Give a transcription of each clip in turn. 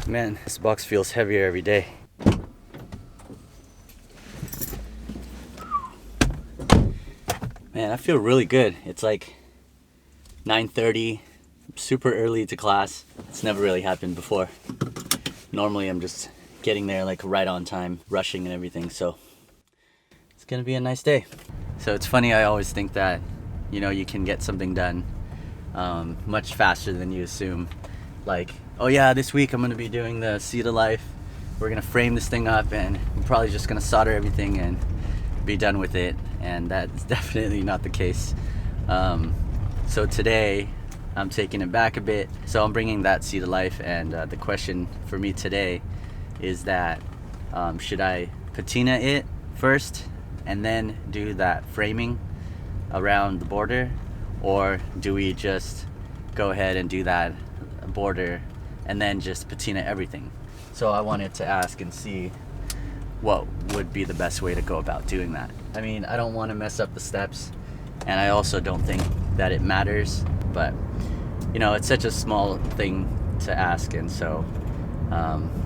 Man, this box feels heavier every day. Man, I feel really good. It's like 9:30, super early to class. It's never really happened before. Normally I'm just getting there like right on time, rushing and everything, so it's gonna be a nice day. So it's funny, I always think that, you know, you can get something done much faster than you assume. Like, oh yeah, this week I'm gonna be doing the Seed of Life. We're gonna frame this thing up and I'm probably just gonna solder everything and be done with it. And that's definitely not the case. So today I'm taking it back a bit. So I'm bringing that Seed of Life, and the question for me today is that should I patina it first and then do that framing around the border, or do we just go ahead and do that border and then just patina everything? So I wanted to ask and see what would be the best way to go about doing that. I mean, I don't want to mess up the steps, and I also don't think that it matters, but you know, it's such a small thing to ask. And so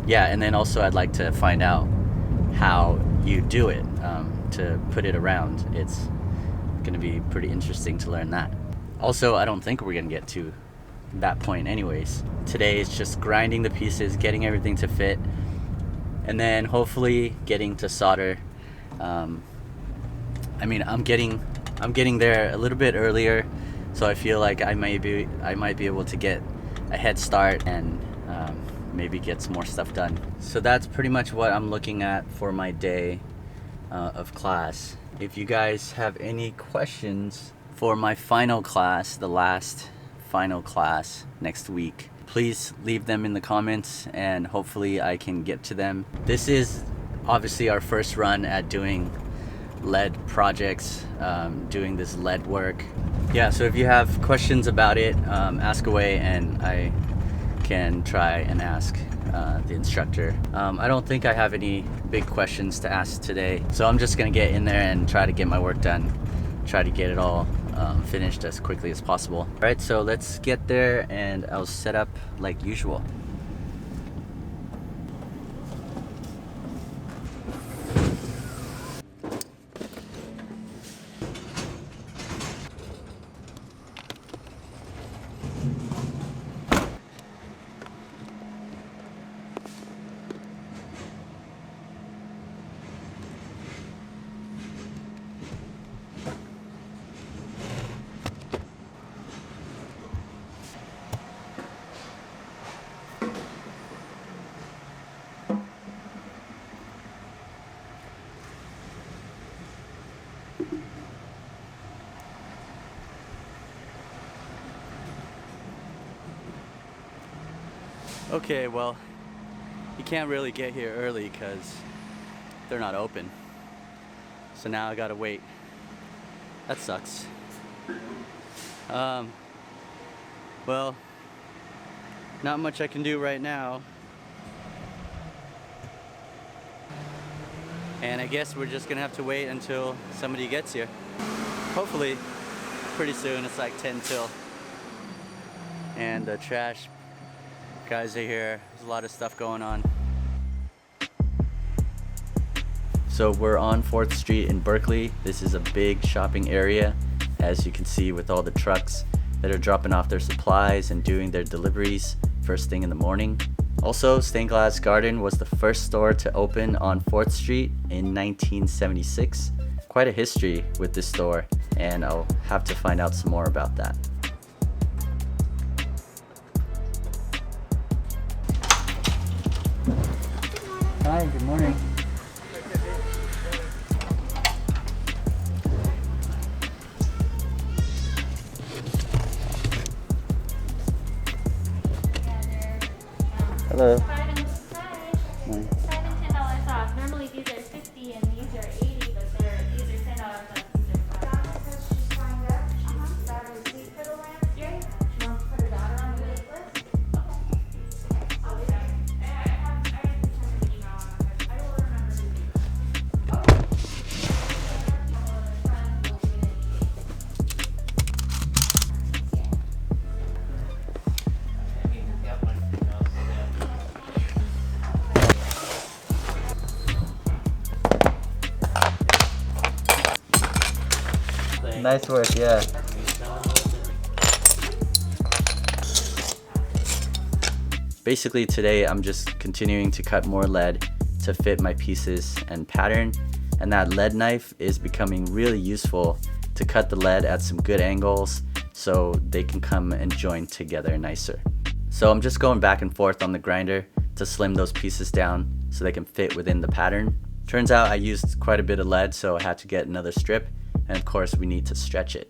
yeah, and then also I'd like to find out how you do it to put it around. It's gonna be pretty interesting to learn that. Also, I don't think we're gonna get to that point anyways. Today is just grinding the pieces, getting everything to fit, and then hopefully getting to solder. I mean, I'm getting there a little bit earlier, so I feel like I might be able to get a head start and maybe get some more stuff done. So that's pretty much what I'm looking at for my day of class. If you guys have any questions for my final class, the last final class next week, please leave them in the comments and hopefully I can get to them. This is obviously our first run at doing lead projects, doing this lead work. Yeah, so if you have questions about it, ask away and I can try and ask the instructor. I don't think I have any big questions to ask today, so I'm just gonna get in there and try to get my work done, try to get it all finished as quickly as possible. All right, so let's get there and I'll set up like usual. Okay, well, you can't really get here early because they're not open. So now I gotta wait. That sucks. Well, not much I can do right now. And I guess we're just gonna have to wait until somebody gets here. Hopefully, pretty soon. It's like 10 till. And the trash guys are here. There's a lot of stuff going on. So we're on 4th Street in Berkeley. This is a big shopping area, as you can see, with all the trucks that are dropping off their supplies and doing their deliveries first thing in the morning. Also, Stained Glass Garden was the first store to open on 4th Street in 1976. Quite a history with this store, and I'll have to find out some more about that. Hi, good morning. Hello. Hi. $5 and $10 off. Normally these are 50 and these are 80, but these are $10 off. These are 5. Because she signed up, she's got a receipt for the last year. She wants to put her daughter on the wait list. I'll be back. I have to send an email on it. I will remember to do Nice work, yeah. Basically today I'm just continuing to cut more lead to fit my pieces and pattern, and that lead knife is becoming really useful to cut the lead at some good angles so they can come and join together nicer. So I'm just going back and forth on the grinder to slim those pieces down so they can fit within the pattern. Turns out I used quite a bit of lead, so I had to get another strip, and of course we need to stretch it.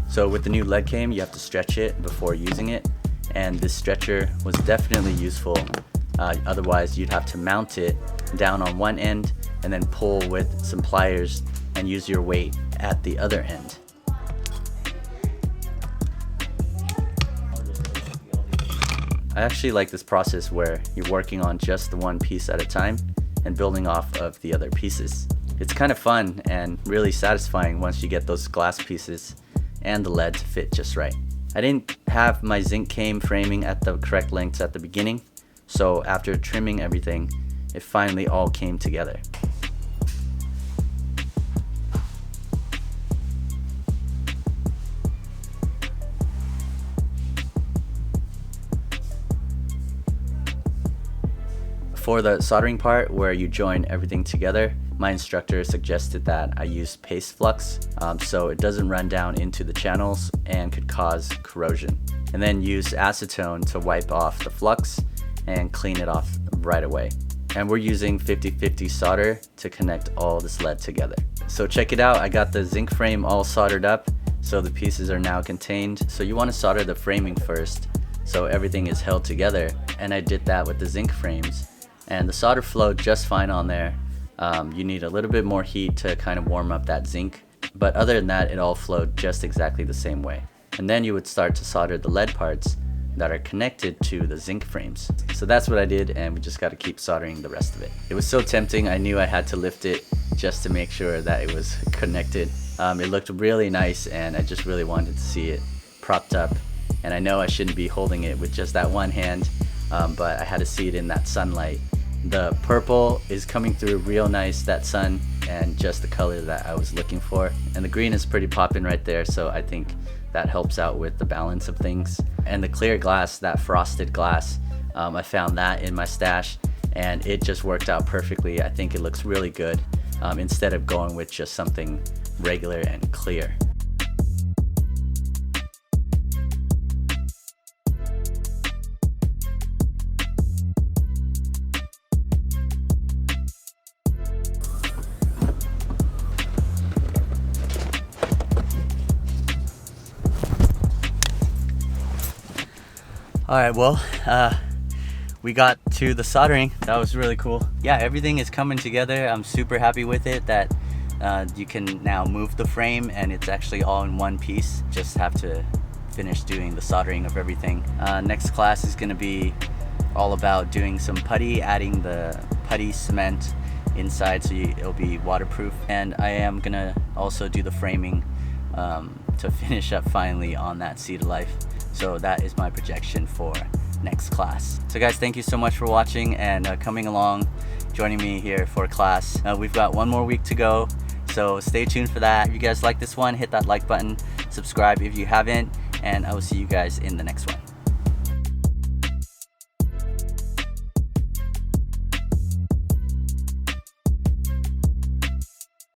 So with the new lead came, you have to stretch it before using it, and this stretcher was definitely useful. Otherwise you'd have to mount it down on one end and then pull with some pliers and use your weight at the other end. I actually like this process where you're working on just the one piece at a time and building off of the other pieces. It's kind of fun and really satisfying once you get those glass pieces and the lead to fit just right. I didn't have my zinc cane framing at the correct lengths at the beginning, so after trimming everything, it finally all came together. For the soldering part where you join everything together, my instructor suggested that I use paste flux so it doesn't run down into the channels and could cause corrosion. And then use acetone to wipe off the flux and clean it off right away. And we're using 50/50 solder to connect all this lead together. So check it out, I got the zinc frame all soldered up, so the pieces are now contained. So you want to solder the framing first so everything is held together, and I did that with the zinc frames. And the solder flowed just fine on there. You need a little bit more heat to kind of warm up that zinc, but other than that it all flowed just exactly the same way. And then you would start to solder the lead parts that are connected to the zinc frames. So that's what I did, and we just got to keep soldering the rest of it. It was so tempting, I knew I had to lift it just to make sure that it was connected. It looked really nice and I just really wanted to see it propped up, and I know I shouldn't be holding it with just that one hand, but I had to see it in that sunlight. The purple is coming through real nice, that sun, and just the color that I was looking for. And the green is pretty popping right there, so I think that helps out with the balance of things. And the clear glass, that frosted glass, I found that in my stash and it just worked out perfectly. I think it looks really good instead of going with just something regular and clear. Alright, well, we got to the soldering. That was really cool. Yeah, everything is coming together. I'm super happy with it that you can now move the frame and it's actually all in one piece. Just have to finish doing the soldering of everything. Next class is going to be all about doing some putty, adding the putty cement inside so it'll be waterproof. And I am going to also do the framing to finish up finally on that Sea to Life. So that is my projection for next class. So guys, thank you so much for watching and coming along, joining me here for class. We've got one more week to go, so stay tuned for that. If you guys like this one, hit that like button, subscribe if you haven't, and I will see you guys in the next one.